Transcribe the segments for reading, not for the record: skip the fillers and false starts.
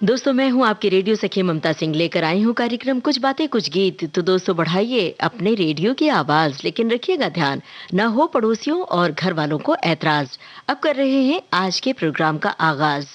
दोस्तों, मैं हूं आपकी रेडियो सखी ममता सिंह, लेकर आई हूं कार्यक्रम कुछ बातें कुछ गीत। तो दोस्तों, बढ़ाइए अपने रेडियो की आवाज, लेकिन रखिएगा ध्यान, न हो पड़ोसियों और घर वालों को ऐतराज। अब कर रहे हैं आज के प्रोग्राम का आगाज।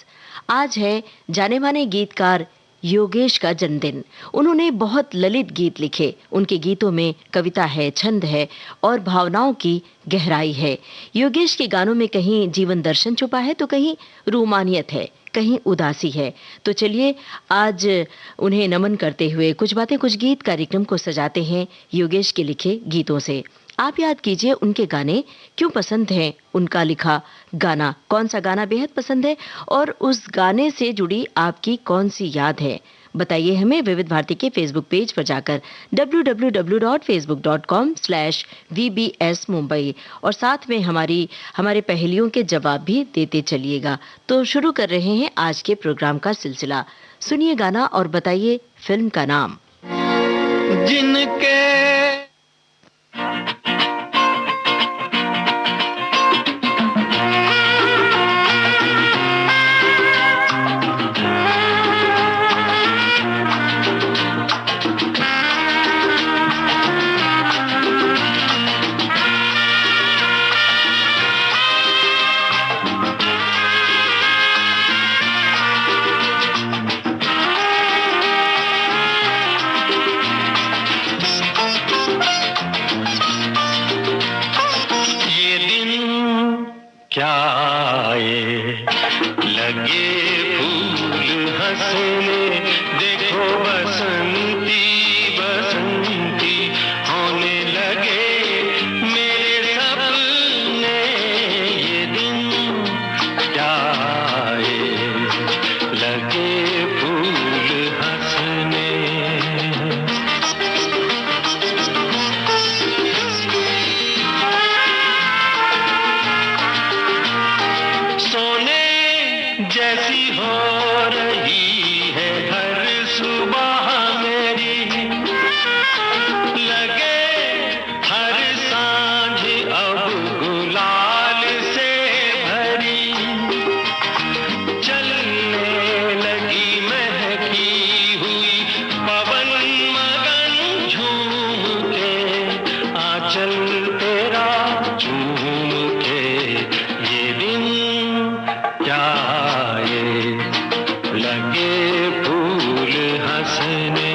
आज है जाने माने गीतकार योगेश का जन्मदिन। उन्होंने बहुत ललित गीत लिखे। उनके गीतों में कविता है, छंद है और भावनाओं की गहराई है। योगेश के गानों में कहीं जीवन दर्शन छुपा है, तो कहीं रूमानियत है, कहीं उदासी है। तो चलिए, आज उन्हें नमन करते हुए कुछ बातें कुछ गीत कार्यक्रम को सजाते हैं योगेश के लिखे गीतों से। आप याद कीजिए उनके गाने क्यों पसंद हैं, उनका लिखा गाना, कौन सा गाना बेहद पसंद है और उस गाने से जुड़ी आपकी कौन सी याद है। बताइए हमें विविध भारती के फेसबुक पेज पर जाकर www.facebook.com/vbs मुंबई, और साथ में हमारे पहेलियों के जवाब भी देते चलिएगा। तो शुरू कर रहे हैं आज के प्रोग्राम का सिलसिला। सुनिए गाना और बताइए फिल्म का नाम। जिनके क्या आए लगे फूल हंसने, देखो बसंती बसंती होने लगे मेरे सपने। ये दिन क्या आए लगे फूल हंसने। जैसी हो रही है हर सुबह मेरी, लगे हर सांझ अब गुलाल से भरी। चलने लगी महकी हुई पवन मगन झूम के, आंचल तेरा झूम के। ये दिन क्या लगे फूल हंसने।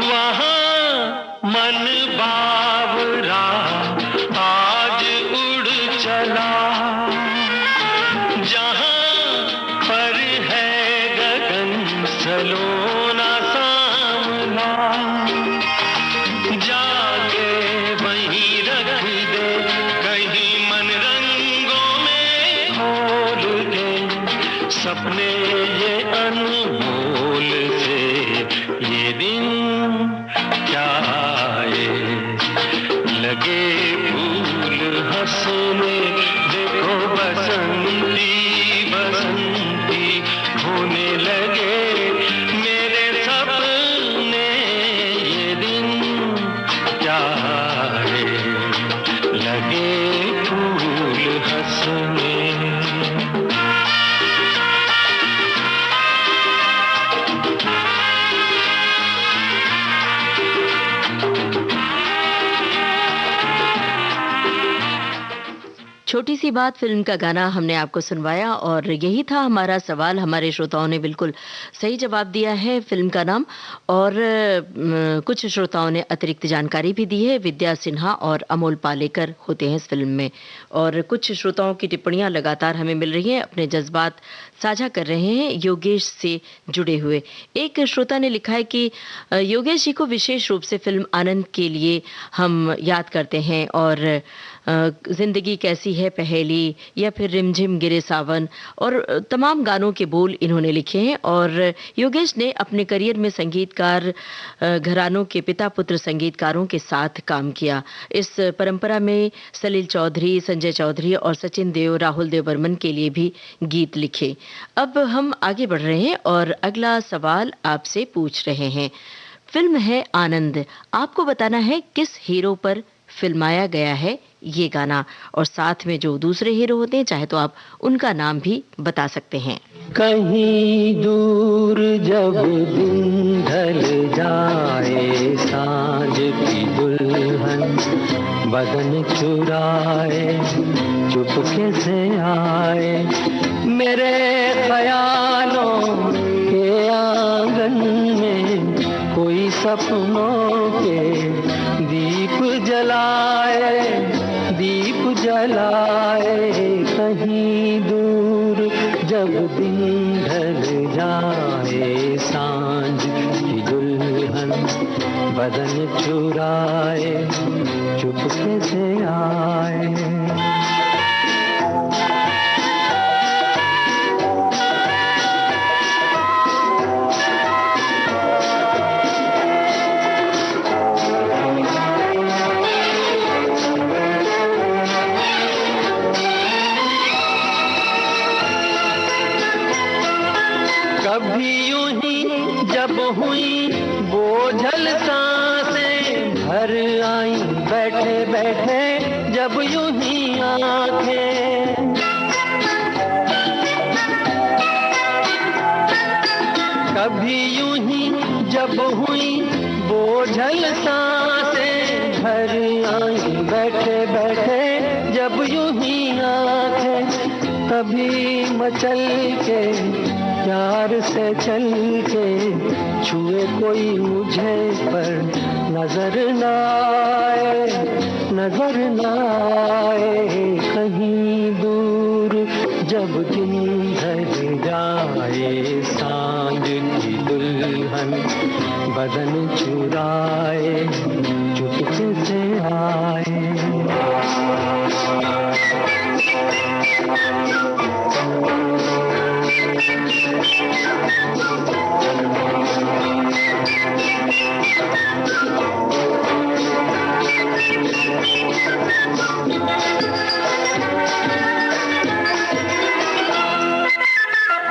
वहाँ मन बावरा आज उड़ चला, जहाँ पर है गगन सलोना सामना। जाके वहीं रख दे कहीं मन रंगों में घोल के, सपने ये अनमोल से। ये दिन क्या आए लगे फूल हंसने, देखो बसंती बसंती होने लगे मेरे सपने। ये दिन क्या आए लगे फूल हंसने। छोटी सी बात फिल्म का गाना हमने आपको सुनवाया, और यही था हमारा सवाल। हमारे श्रोताओं ने बिल्कुल सही जवाब दिया है फिल्म का नाम, और कुछ श्रोताओं ने अतिरिक्त जानकारी भी दी है। विद्या सिन्हा और अमोल पालेकर होते हैं इस फिल्म में, और कुछ श्रोताओं की टिप्पणियां लगातार हमें मिल रही हैं, अपने जज्बात साझा कर रहे हैं योगेश से जुड़े हुए। एक श्रोता ने लिखा है कि योगेश जी को विशेष रूप से फिल्म आनंद के लिए हम याद करते हैं, और जिंदगी कैसी है पहेली, या फिर रिमझिम गिरे सावन, और तमाम गानों के बोल इन्होंने लिखे हैं। और योगेश ने अपने करियर में संगीतकार घरानों के पिता पुत्र संगीतकारों के साथ काम किया। इस परंपरा में सलील चौधरी, संजय चौधरी और सचिन देव, राहुल देव बर्मन के लिए भी गीत लिखे। अब हम आगे बढ़ रहे हैं और अगला सवाल आपसे पूछ रहे हैं। फिल्म है आनंद। आपको बताना है किस हीरो पर फिल्माया गया है ये गाना। और साथ में जो दूसरे हीरो होते हैं, चाहे तो आप उनका नाम भी बता सकते हैं। कहीं दूर जब दिन ढल जाए, सांझ की दुल्हन बदन चुराए, चुपके से आए, मेरे ख्यालों के आंगन में कोई सपनों के दीप जलाए, दीप जलाए। कहीं दूर जब दिन ढल जाए, सांझ की दुल्हन बदन चुराए, चुपके से आए। कभी यूं ही जब हुई बोझल सांसें, भर आई बैठे बैठे जब यूं ही आंखें। कभी यूं ही जब हुई बोझल सांसें, भर आई बैठे बैठे जब यूं ही आंखें। कभी मचल के प्यार से चल के छुए कोई मुझे पर नजर न आए, नजर न आए। कहीं दूर जब दिन ढल जाए, सांझ की दुल्हन बदन चुराए, चुपके से आए।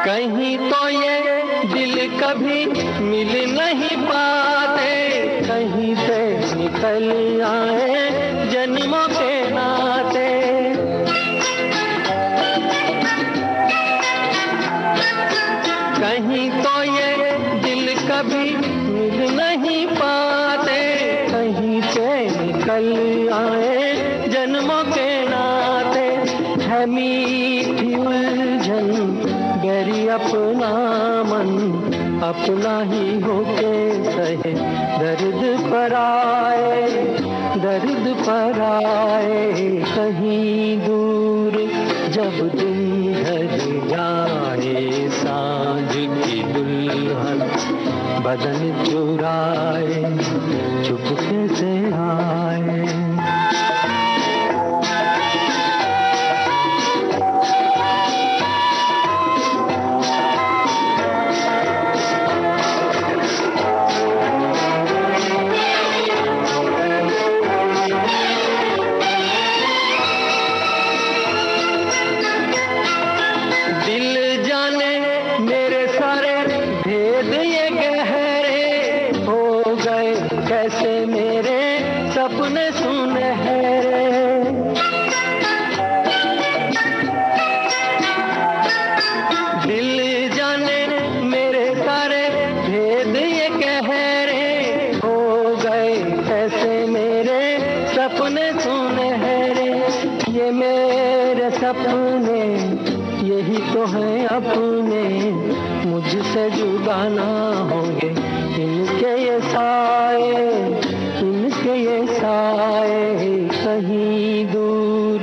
कहीं तो ये दिल कभी मिल नहीं पाते, कहीं से निकल आए जन्मों के नाते। कहीं तो ये दिल कभी मिल नहीं पाते, कहीं से निकल आए जन्मों के नाते। है मीठी उलझन गहरी अपना मन, अपना ही होके सहे दर्द पर आए, दर्द पर आए। कहीं दूर जब दिन ढल जाए, सांझ की दुल्हन बदन चुराए, चुपके से आए। कैसे मेरे सपने सुनहरे, दिल जाने मेरे सारे भेद ये गहरे हो गए। कैसे मेरे सपने सुनहरे, ये मेरे सपने यही तो हैं अपने, मुझसे जुदा ना होंगे इनके ये साए, इनके ये साए। कहीं दूर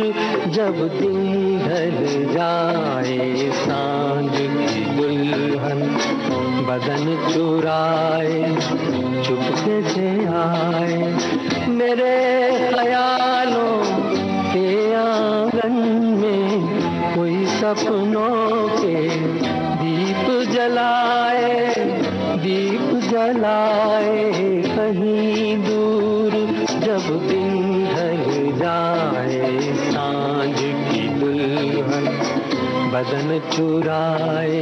जब दिन ढल जाए, सांझ की दुल्हन बदन चुराए, चुपके से आए। मेरे ख्यालों के आंगन में कोई सपनों के दीप जलाए, दीप जलाए। कहीं दूर जब दिन ढल जाए, सांझ की दुल्हन बदन चुराए,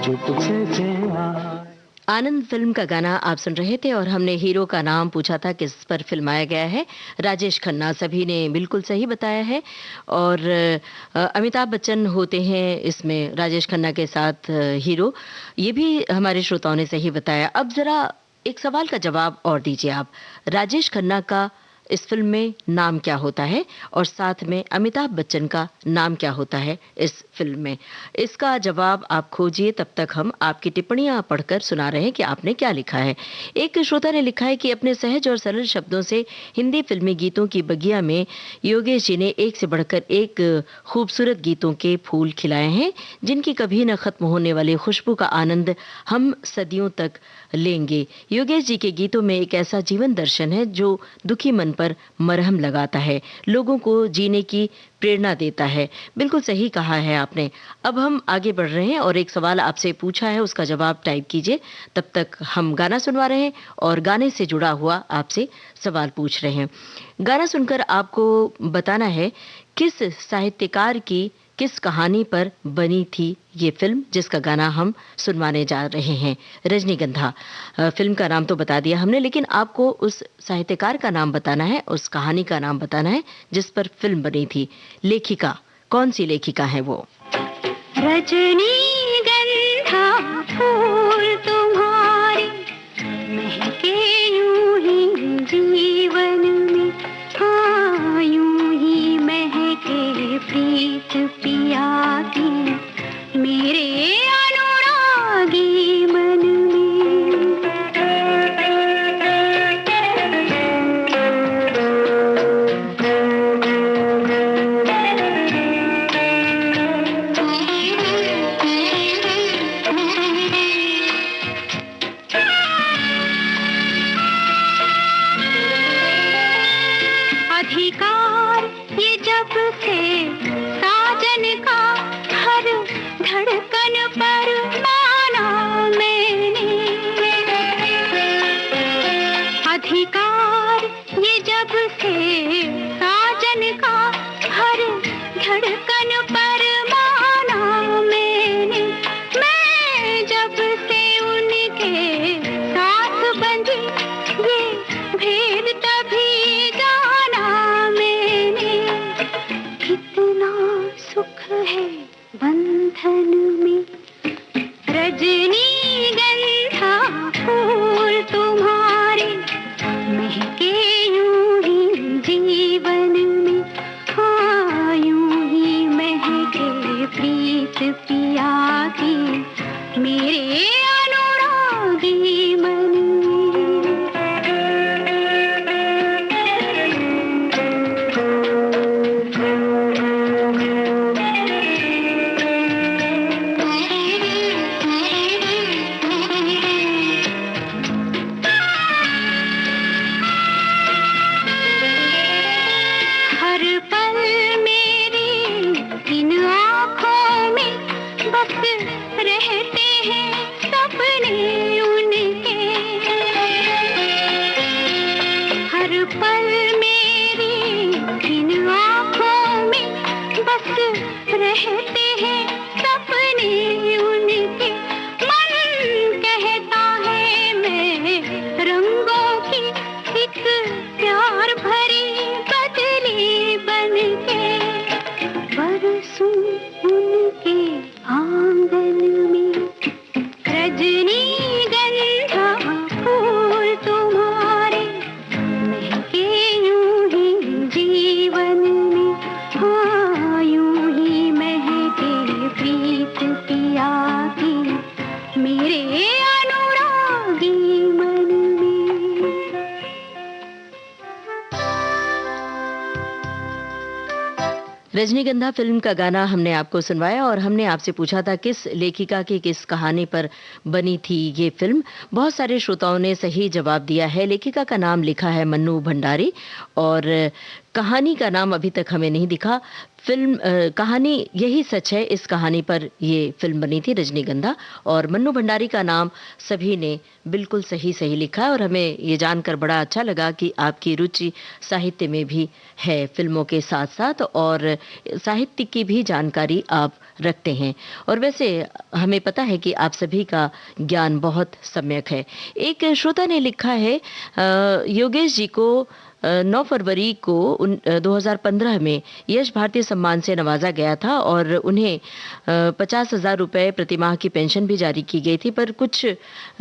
चुपके से आए। आनंद फिल्म का गाना आप सुन रहे थे और हमने हीरो का नाम पूछा था किस पर फिल्माया गया है। राजेश खन्ना, सभी ने बिल्कुल सही बताया है। और अमिताभ बच्चन होते हैं इसमें राजेश खन्ना के साथ हीरो, ये भी हमारे श्रोताओं ने सही बताया। अब जरा एक सवाल का जवाब और दीजिए आप, राजेश खन्ना का इस फिल्म में नाम क्या होता है और साथ में अमिताभ बच्चन का नाम क्या होता है इस फिल्म में? इसका जवाब आप खोजिए, तब तक हम आपकी टिप्पणियां पढ़कर सुना रहे हैं कि आपने क्या लिखा है। एक श्रोता ने लिखा है कि अपने सहज और सरल शब्दों से हिंदी फिल्मी गीतों की बगिया में योगेश जी ने एक से बढ़कर एक खूबसूरत गीतों के फूल खिलाए हैं, जिनकी कभी न खत्म होने वाली खुशबू का आनंद हम सदियों तक लेंगे। योगेश जी के गीतों में एक ऐसा जीवन दर्शन है जो दुखी मन पर मरहम लगाता है, लोगों को जीने की प्रेरणा देता है। बिल्कुल सही कहा है आपने। अब हम आगे बढ़ रहे हैं और एक सवाल आपसे पूछा है, उसका जवाब टाइप कीजिए। तब तक हम गाना सुनवा रहे हैं और गाने से जुड़ा हुआ आपसे सवाल पूछ रहे हैं। गाना सुनकर आपको बताना है किस साहित्यकार की किस कहानी पर बनी थी ये फिल्म जिसका गाना हम सुनवाने जा रहे हैं। रजनीगंधा फिल्म का नाम तो बता दिया हमने, लेकिन आपको उस साहित्यकार का नाम बताना है, उस कहानी का नाम बताना है जिस पर फिल्म बनी थी। लेखिका कौन सी लेखिका है वो? रजनीगंधा फूल तुम्हारे महके यूं ही जीवन में, हाँ यूं ही महके प्रीत पिया की मेरे अनुरागी मन अधिकार ये जब से साजन का हर धड़कन पर माना मैंने, अधिकार ये जब से साजन का हर धड़कन पर माना मैंने, मैं जब से उनके साथ बंधी ये भेद तभी जाना मैंने, कितना सुख है बंधन में। रजनीगंधा फूल तुम्हारे महके यूं ही जीवन में, हाँ यूं ही महके प्रीत पिया की मेरे अनुरागी मन हर पल मेरी इन आँखों में बस रहते हैं सपने उनके, हर पल मेरी इन आँखों में बस रहते हैं सपने उनके, मन कहता है मैं रंगों की एक प्यार भरी बदली बनके बरसूं उनके आंगन में। रजनीगंधा फूल तुम्हारे महके यूं ही जीवन में, हाँ यूं ही महके प्रीत पिया की मेरे अनुरागी मन में। रजनीगंधा फिल्म का गाना हमने आपको सुनवाया और हमने आपसे पूछा था किस लेखिका की किस कहानी पर बनी थी ये फिल्म। बहुत सारे श्रोताओं ने सही जवाब दिया है। लेखिका का नाम लिखा है मन्नू भंडारी और कहानी का नाम अभी तक हमें नहीं दिखा। कहानी यही सच है, इस कहानी पर ये फिल्म बनी थी रजनीगंधा, और मन्नू भंडारी का नाम सभी ने बिल्कुल सही सही लिखा है। और हमें ये जानकर बड़ा अच्छा लगा कि आपकी रुचि साहित्य में भी है फिल्मों के साथ साथ, और साहित्य की भी जानकारी आप रखते हैं। और वैसे हमें पता है कि आप सभी का ज्ञान बहुत सम्यक है। एक श्रोता ने लिखा है, योगेश जी को 9 फरवरी को 2015 में यश भारतीय सम्मान से नवाजा गया था और उन्हें 50,000 रुपए प्रतिमाह की पेंशन भी जारी की गई थी, पर कुछ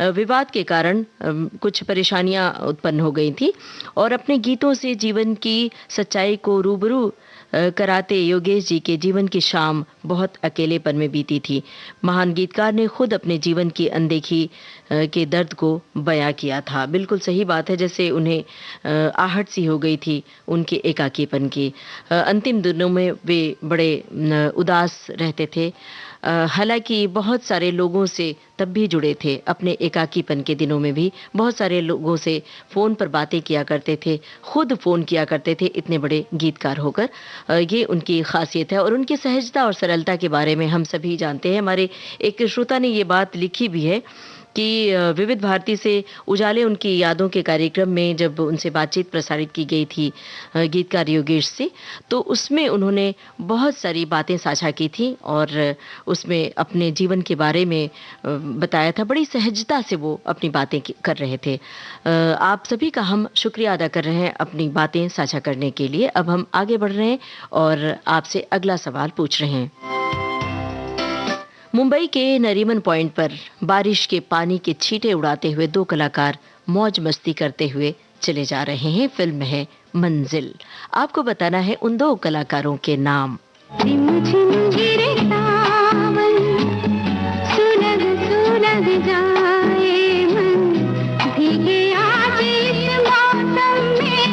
विवाद के कारण कुछ परेशानियां उत्पन्न हो गई थी, और अपने गीतों से जीवन की सच्चाई को रूबरू कराते योगेश जी के जीवन की शाम बहुत अकेलेपन में बीती थी। महान गीतकार ने खुद अपने जीवन की अनदेखी के दर्द को बयां किया था। बिल्कुल सही बात है, जैसे उन्हें आहट सी हो गई थी उनके एकाकीपन की। अंतिम दिनों में वे बड़े उदास रहते थे। हालांकि बहुत सारे लोगों से तब भी जुड़े थे, अपने एकाकीपन के दिनों में भी बहुत सारे लोगों से फ़ोन पर बातें किया करते थे, खुद फ़ोन किया करते थे इतने बड़े गीतकार होकर। ये उनकी खासियत है, और उनकी सहजता और सरलता के बारे में हम सभी जानते हैं। हमारे एक श्रोता ने ये बात लिखी भी है कि विविध भारती से उजाले उनकी यादों के कार्यक्रम में जब उनसे बातचीत प्रसारित की गई थी गीतकार योगेश से, तो उसमें उन्होंने बहुत सारी बातें साझा की थी और उसमें अपने जीवन के बारे में बताया था। बड़ी सहजता से वो अपनी बातें कर रहे थे। आप सभी का हम शुक्रिया अदा कर रहे हैं अपनी बातें साझा करने के लिए। अब हम आगे बढ़ रहे हैं और आपसे अगला सवाल पूछ रहे हैं। मुंबई के नरीमन पॉइंट पर बारिश के पानी के छींटे उड़ाते हुए 2 कलाकार मौज मस्ती करते हुए चले जा रहे हैं। फिल्म है मंजिल। आपको बताना है उन 2 कलाकारों के नाम। झिम झिम गिरे सावन, सुलग सुलग जाए मन, भीगे आज इस मौसम में,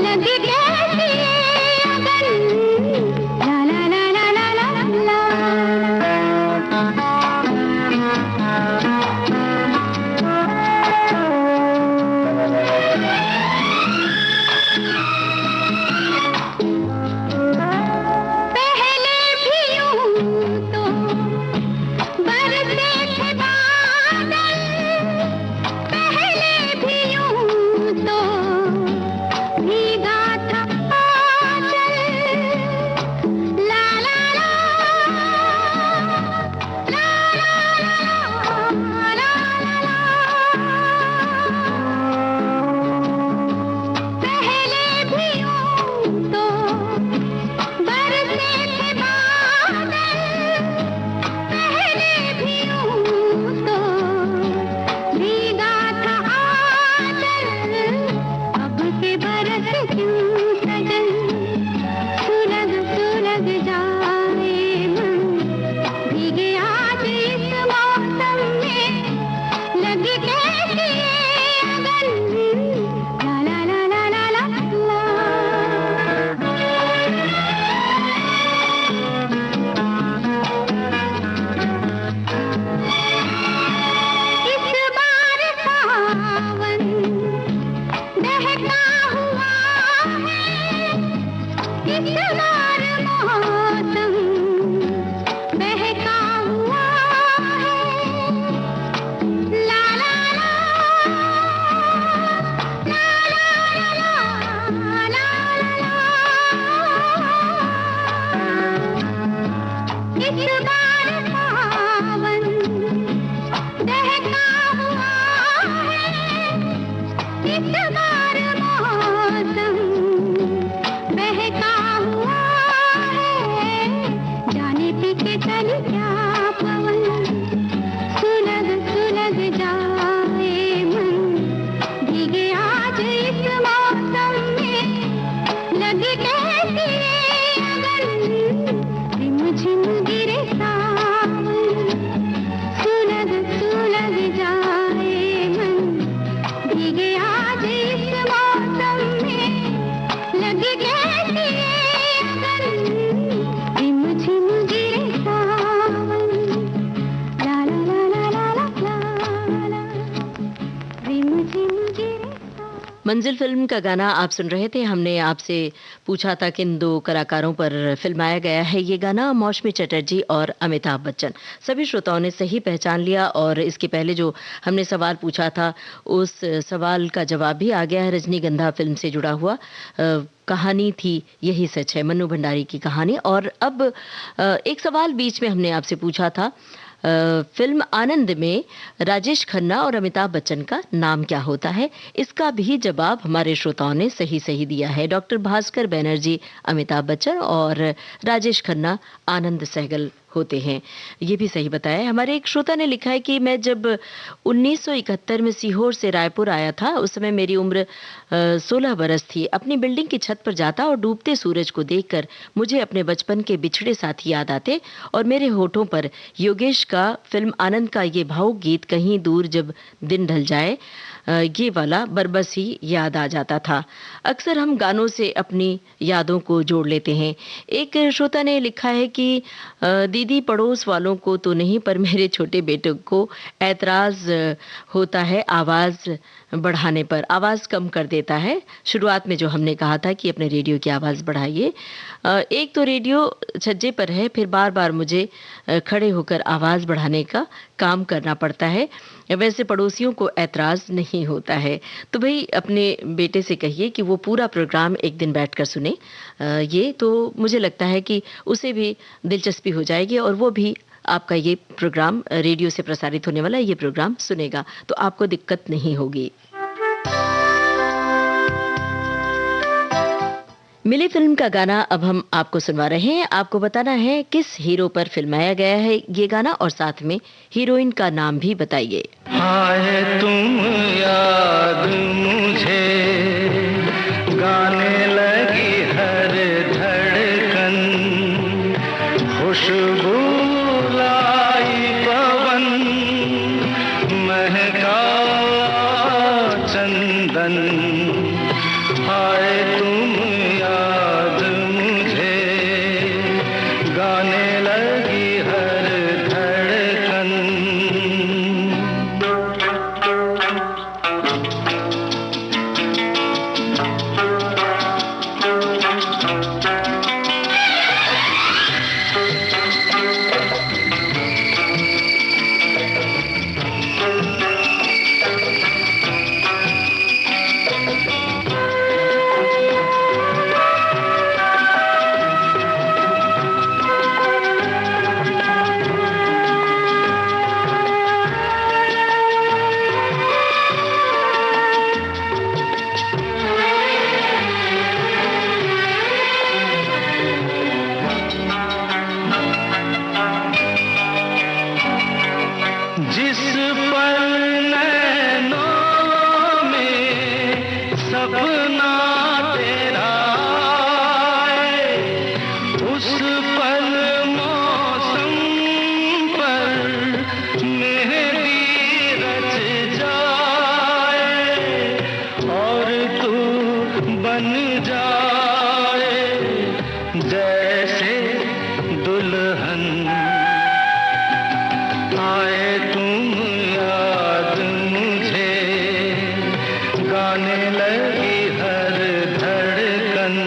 लगे कैसी ये अगन, ला ला ला ला ला ला ला। सावन बहका हुआ है, मंजिल फिल्म का गाना आप सुन रहे थे। हमने आपसे पूछा था किन दो कलाकारों पर फिल्माया गया है ये गाना। मौसमी चटर्जी और अमिताभ बच्चन। सभी श्रोताओं ने सही पहचान लिया और इसके पहले जो हमने सवाल पूछा था उस सवाल का जवाब भी आ गया है। रजनीगंधा फिल्म से जुड़ा हुआ कहानी थी यही सच है, मन्नू भंडारी की कहानी। और अब एक सवाल बीच में हमने आपसे पूछा था, फिल्म आनंद में राजेश खन्ना और अमिताभ बच्चन का नाम क्या होता है। इसका भी जवाब हमारे श्रोताओं ने सही सही दिया है। डॉक्टर भास्कर बैनर्जी अमिताभ बच्चन और राजेश खन्ना आनंद सहगल होते हैं, ये भी सही बताया है। हमारे एक श्रोता ने लिखा है कि मैं जब 1971 में सीहोर से रायपुर आया था, उस समय मेरी उम्र 16 बरस थी। अपनी बिल्डिंग की छत पर जाता और डूबते सूरज को देखकर मुझे अपने बचपन के बिछड़े साथी याद आते और मेरे होठों पर योगेश का फिल्म आनंद का ये भावुक गीत कहीं दूर जब दिन ढल जाए ये वाला बरबस ही याद आ जाता था। अक्सर हम गानों से अपनी यादों को जोड़ लेते हैं। एक श्रोता ने लिखा है कि दीदी पड़ोस वालों को तो नहीं पर मेरे छोटे बेटे को ऐतराज होता है आवाज़ बढ़ाने पर, आवाज़ कम कर देता है। शुरुआत में जो हमने कहा था कि अपने रेडियो की आवाज़ बढ़ाइए, एक तो रेडियो छज्जे पर है, फिर बार बार मुझे खड़े होकर आवाज़ बढ़ाने का काम करना पड़ता है। वैसे पड़ोसियों को ऐतराज़ नहीं होता है। तो भाई अपने बेटे से कहिए कि वो पूरा प्रोग्राम एक दिन बैठकर सुने, ये तो मुझे लगता है कि उसे भी दिलचस्पी हो जाएगी और वो भी आपका ये प्रोग्राम रेडियो से प्रसारित होने वाला ये प्रोग्राम सुनेगा, तो आपको दिक्कत नहीं होगी। मिली फिल्म का गाना अब हम आपको सुनवा रहे हैं। आपको बताना है किस हीरो पर फिल्माया गया है ये गाना और साथ में हीरोइन का नाम भी बताइए। हाय तुम याद मुझे गाने लगी हर धड़कन, खुशबू लाई पवन महका चंदन। हाय तुम याद मुझे गाने लगी हर धड़कन। जिस पल नैनों में सपना तेरा आए, उस पल मौसम पर मेहंदी रच जाए और तू बन जाए जैसे दुल्हन। आए तुम याद मुझे गाने लगी हर धड़कन।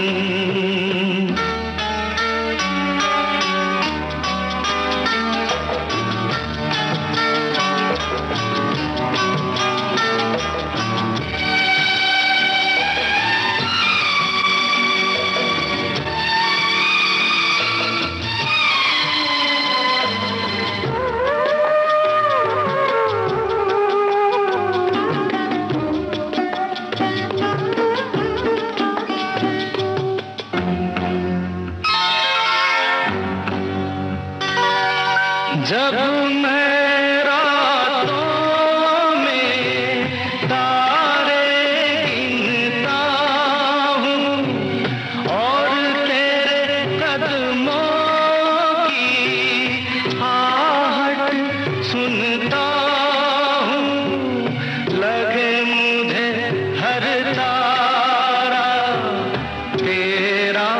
जब मैं रातों में तारे गिनता हूँ और तेरे कदमों की आहट सुनता हूँ, लगे मुझे हर तारा तेरा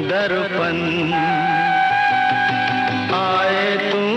दर्पण। आए तुम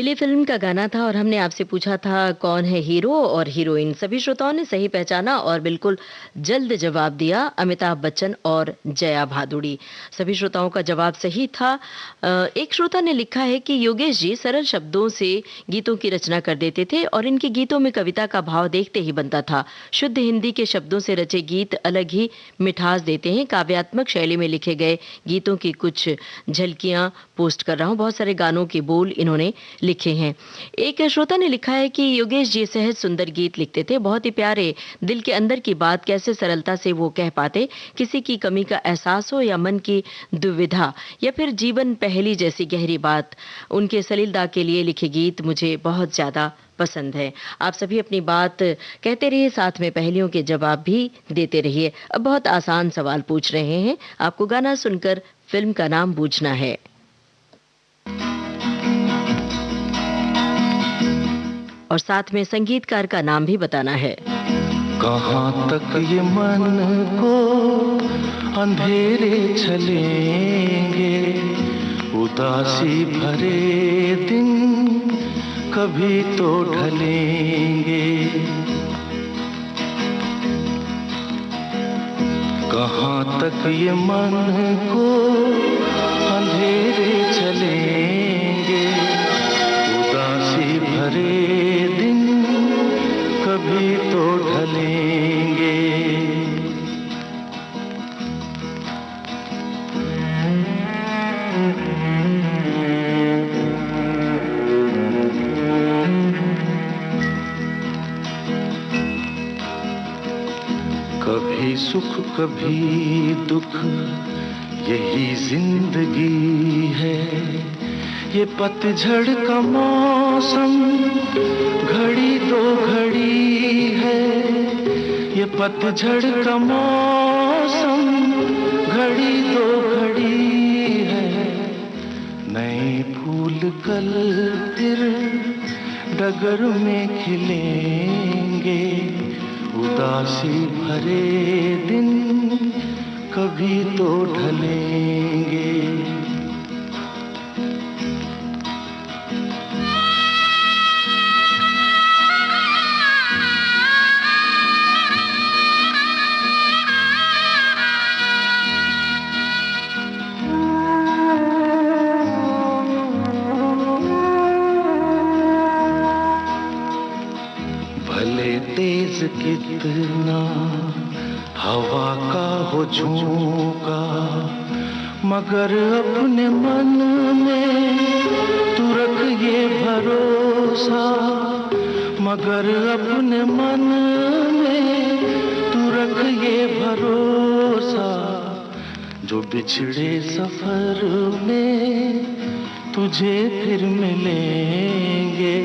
दिल्ली फिल्म का गाना था और हमने आपसे पूछा था कौन है हीरो और हीरोइन। सभी श्रोताओं ने सही पहचाना और बिल्कुल जल्द जवाब दिया, अमिताभ बच्चन और जया भादुड़ी। सभी श्रोताओं का जवाब सही था। एक श्रोता ने लिखा है कि योगेश जी सरल शब्दों से गीतों की रचना कर देते थे और इनके गीतों में कविता का भाव देखते ही बनता था। शुद्ध हिंदी के शब्दों से रचे गीत अलग ही मिठास देते हैं। काव्यात्मक शैली में लिखे गए गीतों की कुछ झलकियां पोस्ट कर रहा हूं। बहुत सारे गानों के बोल इन्होंने लिखे हैं। एक श्रोता ने लिखा है कि योगेश जी सहज सुंदर गीत लिखते थे, बहुत ही प्यारे, दिल के अंदर की बात कैसे सरलता से वो कह पाते। किसी की कमी का एहसास हो या मन की दुविधा या फिर जीवन पहेली जैसी गहरी बात, उनके सलीलता के लिए लिखे गीत मुझे बहुत ज्यादा पसंद है। आप सभी अपनी बात कहते रहिए, साथ में पहेलियों के जवाब भी देते रहिए। अब बहुत आसान सवाल पूछ रहे हैं, आपको गाना सुनकर फिल्म का नाम बूझना है। और साथ में संगीतकार का नाम भी बताना है। कहाँ तक ये मन को अंधेरे चलेंगे, उदासी भरे दिन कभी तो ढलेंगे। कहाँ तक ये मन को अंधेरे चलेंगे, उदासी भरे दिन कभी तो ढलेंगे। कभी सुख कभी दुख, यही जिंदगी है। ये पतझड़ का मौसम घड़ी दो घड़ी है। ये पतझड़ का मौसम घड़ी दो घड़ी है। नए फूल कल फिर डगर में खिलेंगे, उदासी भरे दिन कभी तो ढलेंगे। तेज कितना हवा का हो झोंका, मगर अपने मन में तू रख ये भरोसा। मगर अपने मन में तू रख ये भरोसा, जो बिछड़े सफर में तुझे फिर मिलेंगे।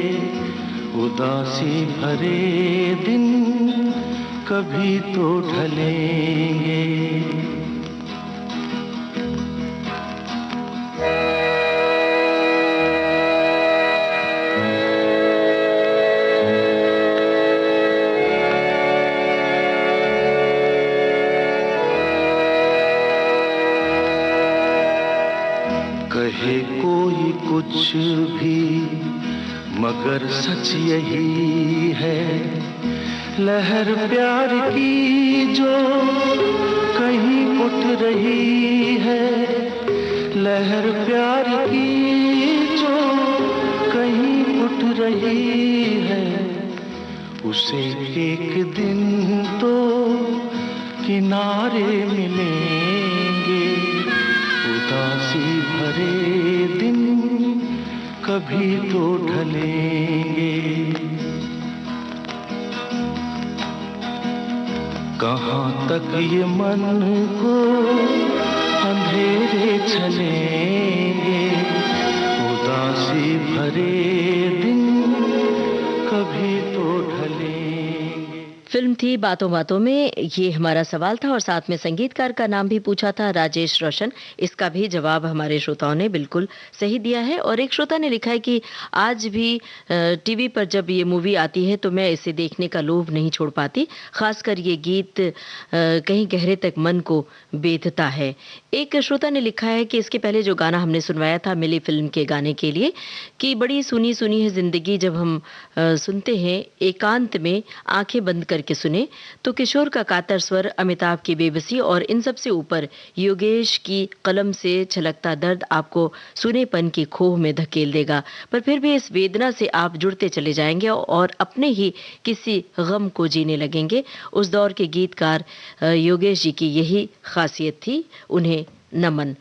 उदासी भरे दिन कभी तो ढलेंगे। कहे कोई कुछ भी मगर सच यही है। लहर प्यार की जो कहीं उठ रही है। लहर प्यार की जो कहीं उठ रही है। उसे एक दिन तो किनारे मिलेंगे। उदासी भरे दिन कभी तो ढलेंगे। कहाँ तक ये मन को अंधेरे चलेंगे, उदासी भरे दिन कभी तो ढलेंगे। फिल्म थी बातों बातों में, ये हमारा सवाल था और साथ में संगीतकार का नाम भी पूछा था, राजेश रोशन। इसका भी जवाब हमारे श्रोताओं ने बिल्कुल सही दिया है। और एक श्रोता ने लिखा है कि आज भी टीवी पर जब ये मूवी आती है तो मैं इसे देखने का लोभ नहीं छोड़ पाती, खासकर ये गीत कहीं गहरे तक मन को बेधता है। एक श्रोता ने लिखा है कि इसके पहले जो गाना हमने सुनवाया था मिली फिल्म के गाने के लिए कि बड़ी सुनी सुनी है जिंदगी जब हम सुनते हैं एकांत में आंखें बंद करके सुने तो किशोर का कातर स्वर, अमिताभ की बेबसी और इन सब से ऊपर योगेश की कलम से छलकता दर्द आपको सुनेपन की खोह में धकेल देगा, पर फिर भी इस वेदना से आप जुड़ते चले जाएंगे और अपने ही किसी गम को जीने लगेंगे। उस दौर के गीतकार योगेश जी की यही खासियत थी। उन्हें नमन।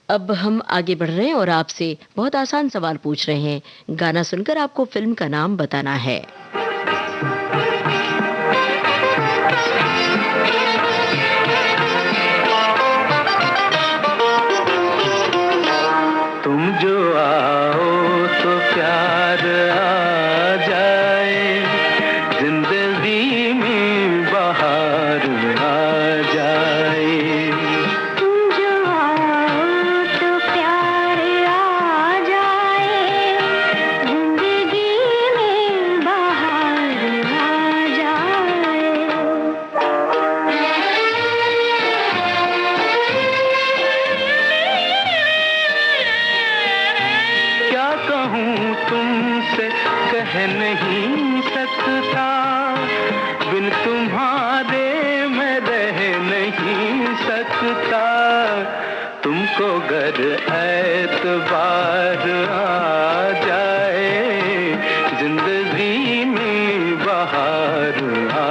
अब हम आगे बढ़ रहे हैं और आपसे बहुत आसान सवाल पूछ रहे हैं। गाना सुनकर आपको फिल्म का नाम बताना है। तुम जो आओ तो प्यार आ जाए, जिंदगी में बहार आ जाए। तुम जो आओ तो प्यार आ जाए, जिंदगी में बहार आ जाए। क्या कहूँ तुमसे कह नहीं सकता, बिन तुम्हारे मैं रह नहीं सकता। तुमको गर एतबार आ जाए, जिंदगी में बहार आ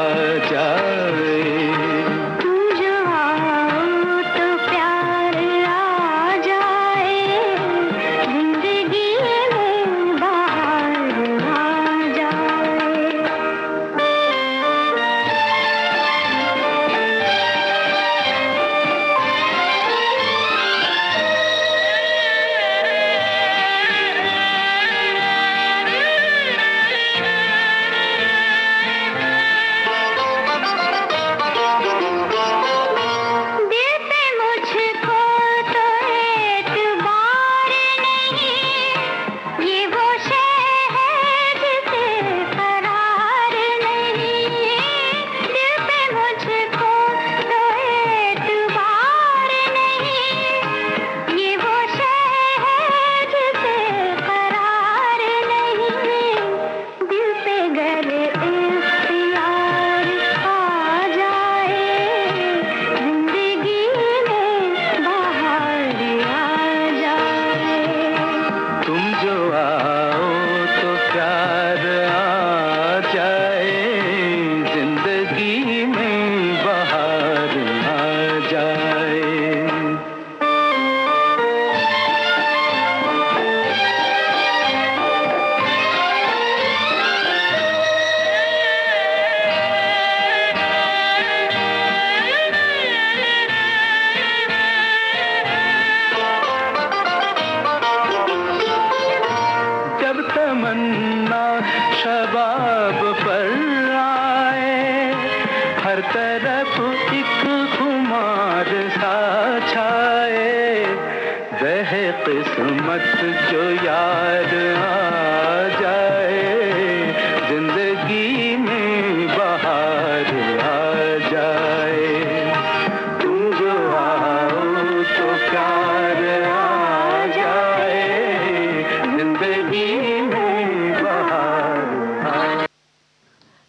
जाए। तुम जो आओ तो प्यार आ जाए, जिंदगी में बहार आ जाए। दिल पे मुझको तो एतबार नहीं, ये वो शय है जिसे करार नहीं। दिल पे मुझको तो एतबार नहीं, ये वो शय है जिसे करार नहीं। दिल पे गर इख्तियार आ जाए, जिंदगी में बहार आ जाए। तुम जो आओ तो प्यार आ जाए, जिंदगी में बहार आ जाए। जब तमन्ना शबाब पर आए, हर तरफ एक खुमार सा छाए। वह किस्मत जो यार आ जाए, जिंदगी में बहार आ जाए। तुम जो आओ तो प्यार आ जाए, जिंदगी में बहार आ।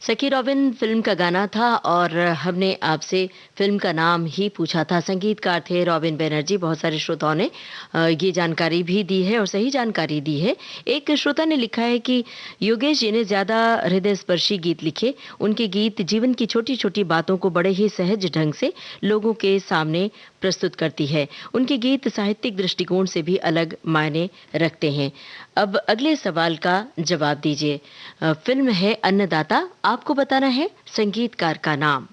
सखी रॉबिन फिल्म का गाना था और हमने आपसे फिल्म का नाम ही पूछा था। संगीतकार थे रॉबिन बैनर्जी। बहुत सारे श्रोताओं ने ये जानकारी भी दी है और सही जानकारी दी है। एक श्रोता ने लिखा है कि योगेश जी ने ज़्यादा हृदय स्पर्शी गीत लिखे। उनके गीत जीवन की छोटी छोटी बातों को बड़े ही सहज ढंग से लोगों के सामने प्रस्तुत करती है। उनके गीत साहित्यिक दृष्टिकोण से भी अलग मायने रखते हैं। अब अगले सवाल का जवाब दीजिए। फिल्म है अन्नदाता। आपको बताना है संगीतकार का नाम।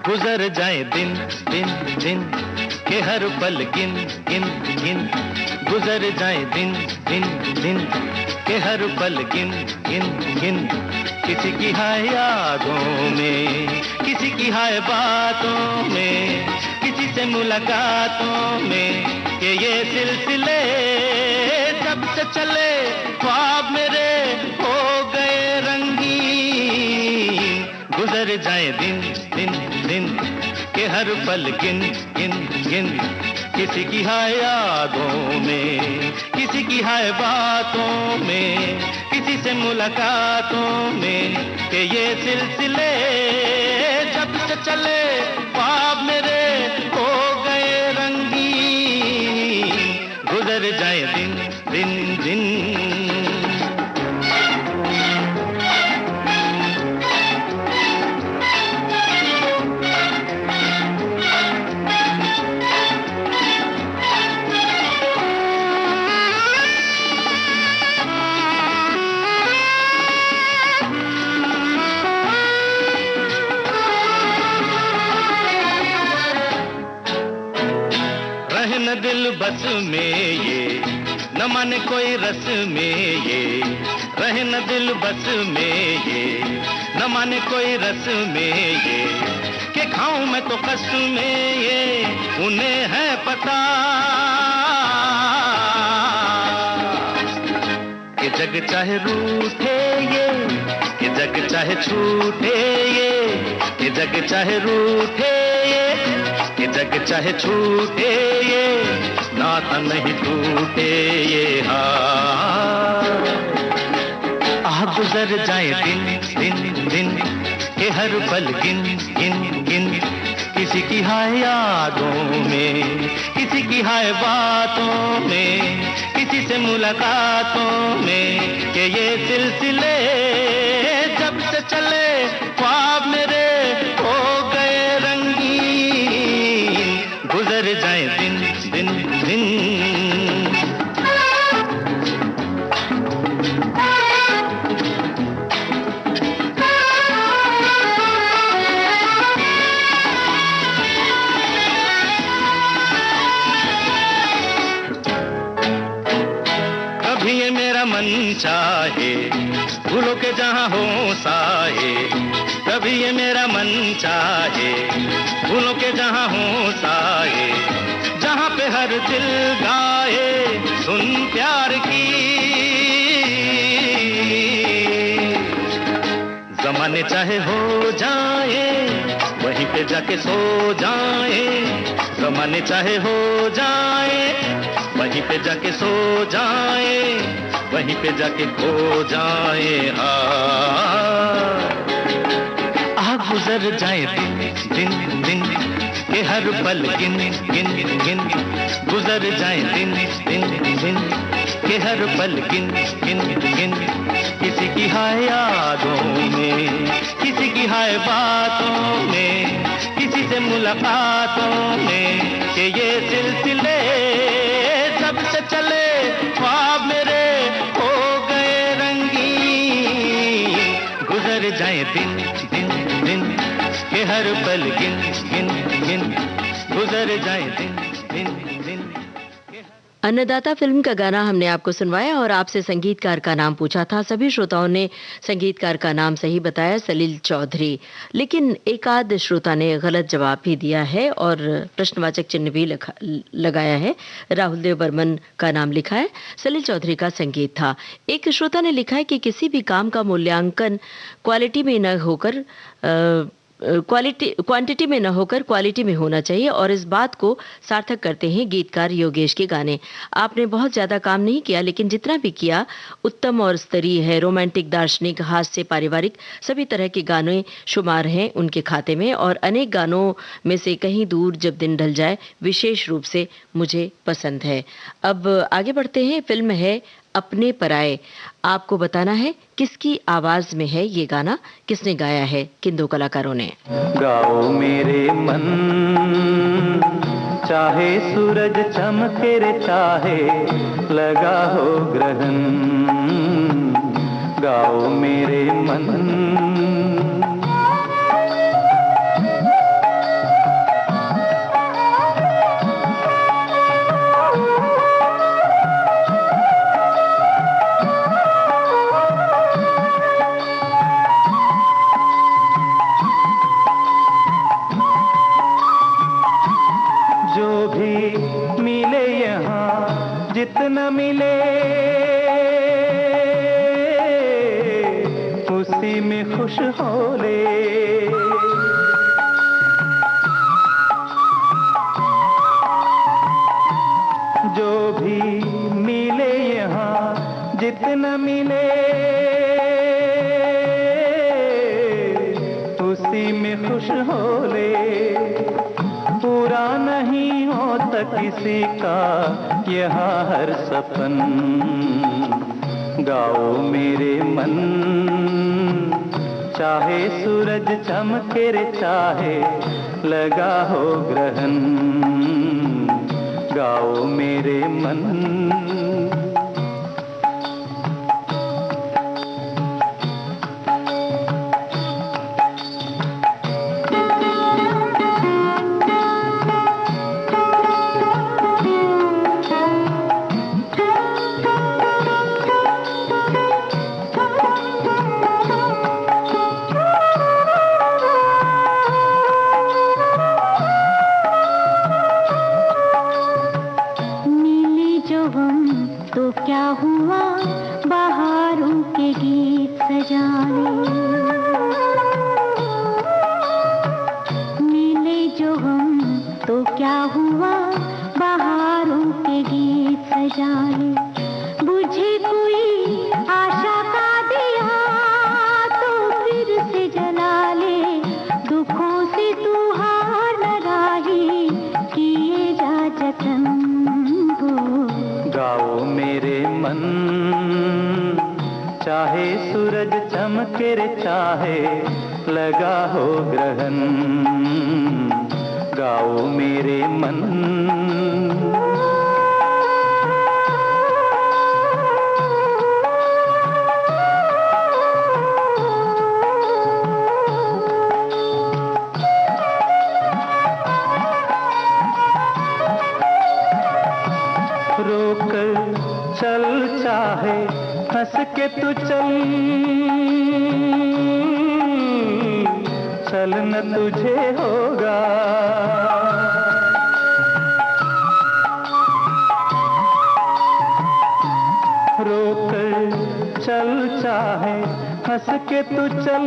गुजर जाए दिन दिन दिन, के हर पल गिन गिन गिन गुजर जाए दिन दिन दिन के हर पल गिन गिन गिन किसी की हाय यादों में, किसी की हाय बातों में, किसी से मुलाकातों में, कि ये सिलसिले जब से चले ख्वाब मेरे हो गए रंगीन। गुजर जाए दिन दिन दिन के हर पल गिन गिन गिन किसी की हाय यादों में, किसी की हाय बातों में, किसी से मुलाकातों में, कि ये सिलसिले जब से चले ख्वाब मेरे हो गए रंगीन। गुजर जाए दिन दिन दिन। न दिल बस में ये न माने कोई रस में ये, रहे न दिल बस में ये न माने कोई रस में ये, कि खाऊं मैं तो कस में ये उन्हें है पता, कि जग चाहे रूठे ये, कि जग चाहे छूटे ये, कि जग चाहे रूठे ये, कि जग चाहे छूटे ये, नाता नहीं टूटे ये हाथ। गुजर जाए दिन दिन दिन के हर पल गिन गिन गिन किसी की हाय यादों में, किसी की हाय बातों में, किसी से मुलाकातों में, कि ये सिलसिले जब से चले ख्वाब मेरे हो गए रंगीन। गुजर जाए दिन दिन दिन। कभी ये मेरा मन चाहे फूलों के जहां हो साए, कभी ये मेरा मन चाहे फूलों के जहां हो साए, जहां पे हर दिल गाए सुन प्यार की। जमाने चाहे हो जाए वहीं पे जाके सो जाए, जमाने चाहे हो जाए वहीं पे जाके सो जाए, वहीं पे जाके खो जाए। गुजर जाए दिन दिन दिन के हर पल गिन गिन गिन, गुजर जाए दिन दिन दिन के हर पल गिन गिन गिन किसी की हाय यादों में, किसी की हाय बातों में, किसी से मुलाकातों में, कि ये सिलसिले जब से चले ख्वाब मेरे हो गए रंगीन। गुजर जाए दिन दिन दिन के हर पल गिन गिन गिन, गुजर जाए दिन दिन दिन। अन्नदाता फिल्म का गाना हमने आपको सुनवाया और आपसे संगीतकार का नाम पूछा था। सभी श्रोताओं ने संगीतकार का नाम सही बताया, सलील चौधरी। लेकिन एक आध श्रोता ने गलत जवाब भी दिया है और प्रश्नवाचक चिन्ह भी लगाया है। राहुल देव बर्मन का नाम लिखा है, सलील चौधरी का संगीत था। एक श्रोता ने लिखा है कि किसी भी काम का मूल्यांकन क्वालिटी में न होकर क्वांटिटी में न होकर क्वालिटी में होना चाहिए और इस बात को सार्थक करते हैं गीतकार योगेश के गाने। आपने बहुत ज़्यादा काम नहीं किया, लेकिन जितना भी किया उत्तम और स्तरीय है। रोमांटिक, दार्शनिक, हास्य, पारिवारिक सभी तरह के गाने शुमार हैं उनके खाते में और अनेक गानों में से कहीं दूर जब दिन ढल जाए विशेष रूप से मुझे पसंद है। अब आगे बढ़ते हैं। फिल्म है अपने पराए। आपको बताना है किसकी आवाज में है ये गाना, किसने गाया है, किन दो कलाकारों ने। गाओ मेरे मन चाहे सूरज चमके रे, चाहे लगा हो ग्रहण। गाओ मेरे मन उसी में खुश हो ले। जो भी मिले यहाँ जितना मिले, उसी में खुश हो ले। पूरा नहीं होता किसी का यहाँ हर सपन, गाओ मेरे मन। चाहे सूरज चमके रे चाहे लगा हो ग्रहण, गाओ मेरे मन। क्या हुआ बहारों के गीत सजाने, मिले जो हम तो क्या हुआ बहारों के गीत सजाने। बुझे कोई आशा का दिया तो फिर से जला ले, दुखों से तू हार न राही किए जा जतन हो, गाओ मेरे मन। चाहे सूरज चमके रे चाहे लगा हो ग्रहण, गाओ मेरे मन। रोकर चल चाहे हंस के तू चल, चलना तुझे होगा। रोकर चल चाहे हंस के तू चल,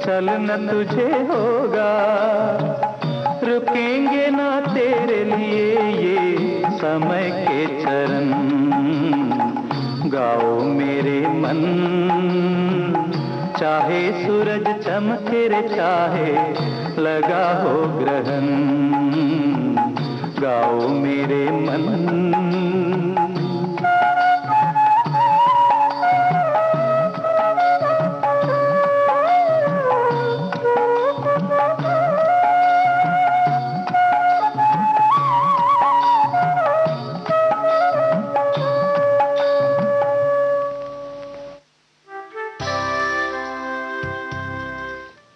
चलना तुझे होगा। रुकेंगे ना तेरे लिए ये समय के चरण, गाओ मेरे मन। चाहे सूरज चमके रे चाहे लगा हो ग्रहण, गाओ मेरे मन।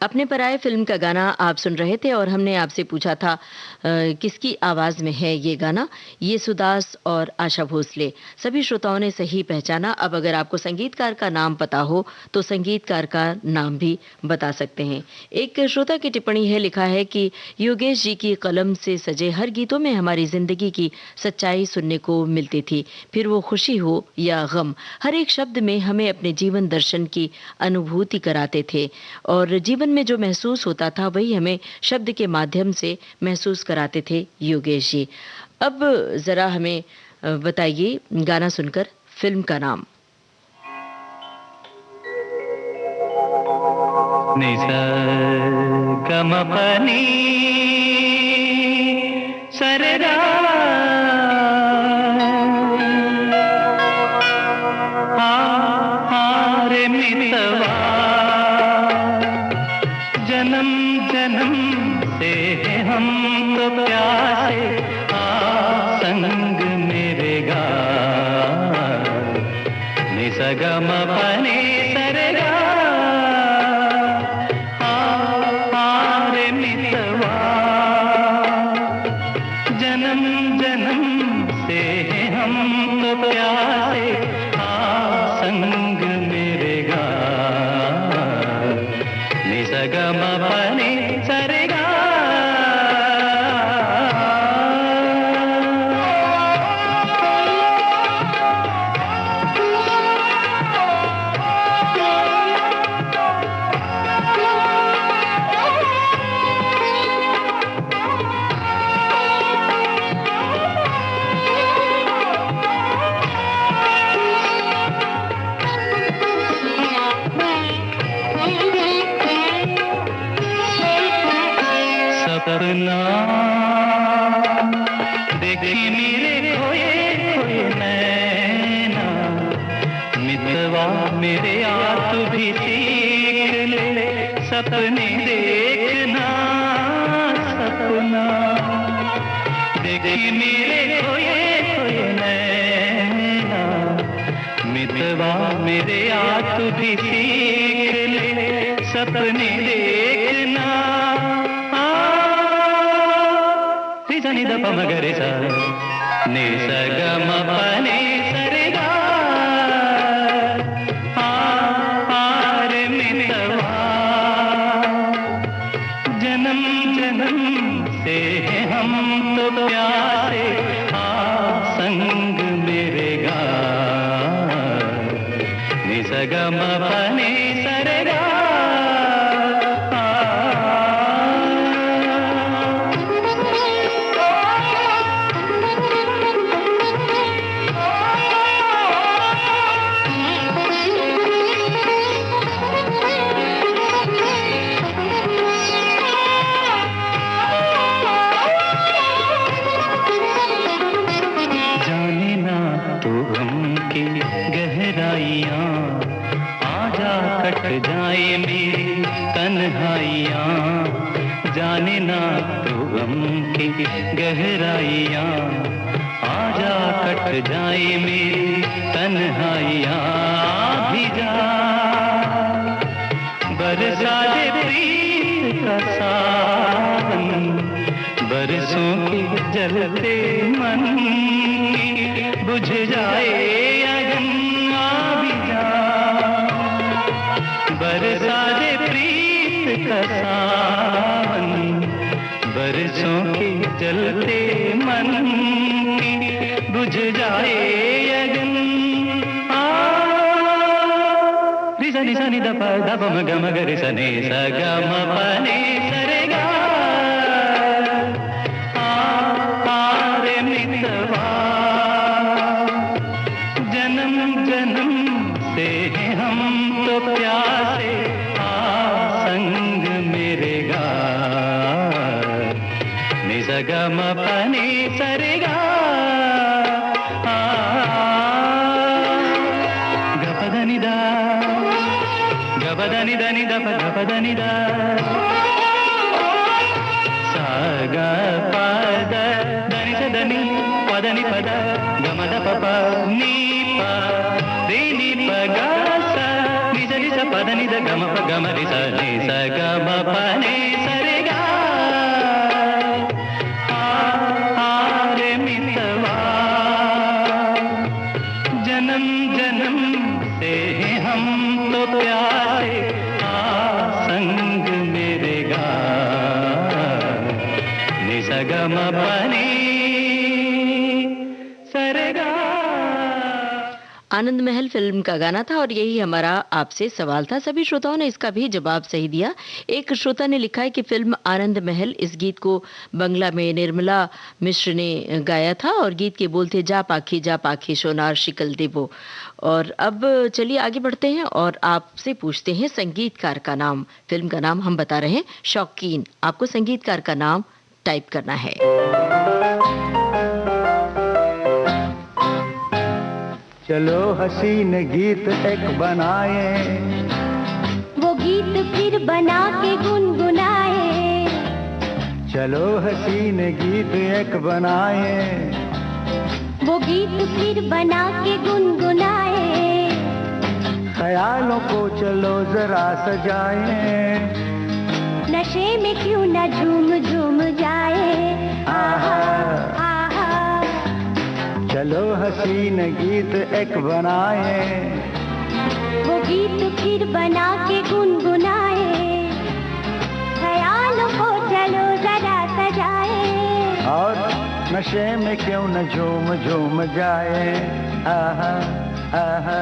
अपने पराये फिल्म का गाना आप सुन रहे थे और हमने आपसे पूछा था किसकी आवाज में है ये गाना। ये सुदास और आशा भोसले। सभी श्रोताओं ने सही पहचाना। अब अगर आपको संगीतकार का नाम पता हो तो संगीतकार का नाम भी बता सकते हैं। एक श्रोता की टिप्पणी है, लिखा है कि योगेश जी की कलम से सजे हर गीतों में हमारी जिंदगी की सच्चाई सुनने को मिलती थी, फिर वो खुशी हो या गम, हर एक शब्द में हमें अपने जीवन दर्शन की अनुभूति कराते थे और जीवन में जो महसूस होता था वही हमें शब्द के माध्यम से महसूस कराते थे योगेश जी। अब जरा हमें बताइए गाना सुनकर फिल्म का नाम। निसा गमपनी सररा रे मितवा, जन्म जन्म से हम तो प्यासे संग मेरे गा। निसगमपनी सरगा रे मितवा, जन्म जन्म से हम तो प्यासे संग मेरे गा। निसगमपनी सरगा। सपना देखी मेरे खोए खोए नैना, मितवा मेरे आ तू भी सीख ले सपने देखना, सपना देखी मेरे खोए खोए नैना, मितवा मेरे आ तू भी सीख ले सपने देखना। रि सा नि ध प म ग रे सा नि सा ग म प नि सा रे गा, रे मितवा जन्म जन्म से हम तो प्यारे, संग मेरे गा नि सा ग म प नि सा रे गा। कट जाए मेरी तन्हाइयाँ, जाने ना तो गम की गहराइयाँ, आजा कट जाए मेरी तन्हाइयाँ, भी जा बरसा दे प्रीत का सावन, बरसों के जलते मन बुझ जाए अगन, भी जा बरसा दे प्रीत का सावन, बरसों के जलते मन बुझ जाए अगन। रि सा नि ध प म ग म ग रे सा नि सा ग म प नि सा रे गा, रे मितवा जन्म जन्म से हम तो प्यासे, संग मेरे गा नि सा ग म प नि सा रे गा, ग प ध नि ध ग प ध नि ध नि ध प ग प ध नि ध, सा ग प ध ध नि सा ध नि प ध नि प ध ग म ध प प नि प रे नि प ग सा नि सा नि सा प ध नि ध ग म प ग म रि सा नि सा ग म प नि सा रे गा, रे मितवा जन्म जन्म से हम तो प्यारे, संग मेरे गा नि सा ग म प नि सा रे गा। आनंद महल फिल्म का गाना था और यही हमारा आपसे सवाल था। सभी श्रोताओं ने इसका भी जवाब सही दिया। एक श्रोता ने लिखा है कि फिल्म आनंद महल, इस गीत को बंगला में निर्मला मिश्र ने गाया था और गीत के बोल थे जा पाखी सोनार शिकल देवो। और अब चलिए आगे बढ़ते हैं और आपसे पूछते हैं संगीतकार का नाम। फिल्म का नाम हम बता रहे हैं शौकीन, आपको संगीतकार का नाम टाइप करना है। चलो हसीन गीत एक बनाए, वो गीत फिर बना के गुनगुनाए, चलो हसीन गीत एक बनाए, वो गीत फिर बना के गुनगुनाए, ख्यालों को चलो जरा सजाए, नशे में क्यों न झूम झूम जाए, आहा आहा। चलो हसीन गीत एक बनाए, वो गीत फिर बना के गुनगुनाए, ख्यालों को चलो जरा सजाए, और नशे में क्यों न झूम झूम जाए, आहा आहा।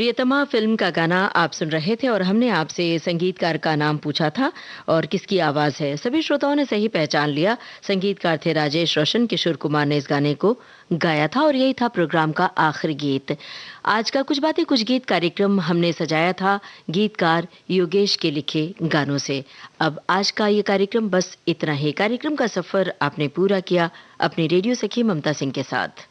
प्रियतमा फिल्म का गाना आप सुन रहे थे और हमने आपसे संगीतकार का नाम पूछा था और किसकी आवाज है। सभी श्रोताओं ने सही पहचान लिया। संगीतकार थे राजेश रोशन। किशोर कुमार ने इस गाने को गाया था और यही था प्रोग्राम का आखिरी गीत। आज का कुछ बातें कुछ गीत कार्यक्रम हमने सजाया था गीतकार योगेश के लिखे गानों से। अब आज का ये कार्यक्रम बस इतना ही। कार्यक्रम का सफर आपने पूरा किया अपनी रेडियो सखी ममता सिंह के साथ।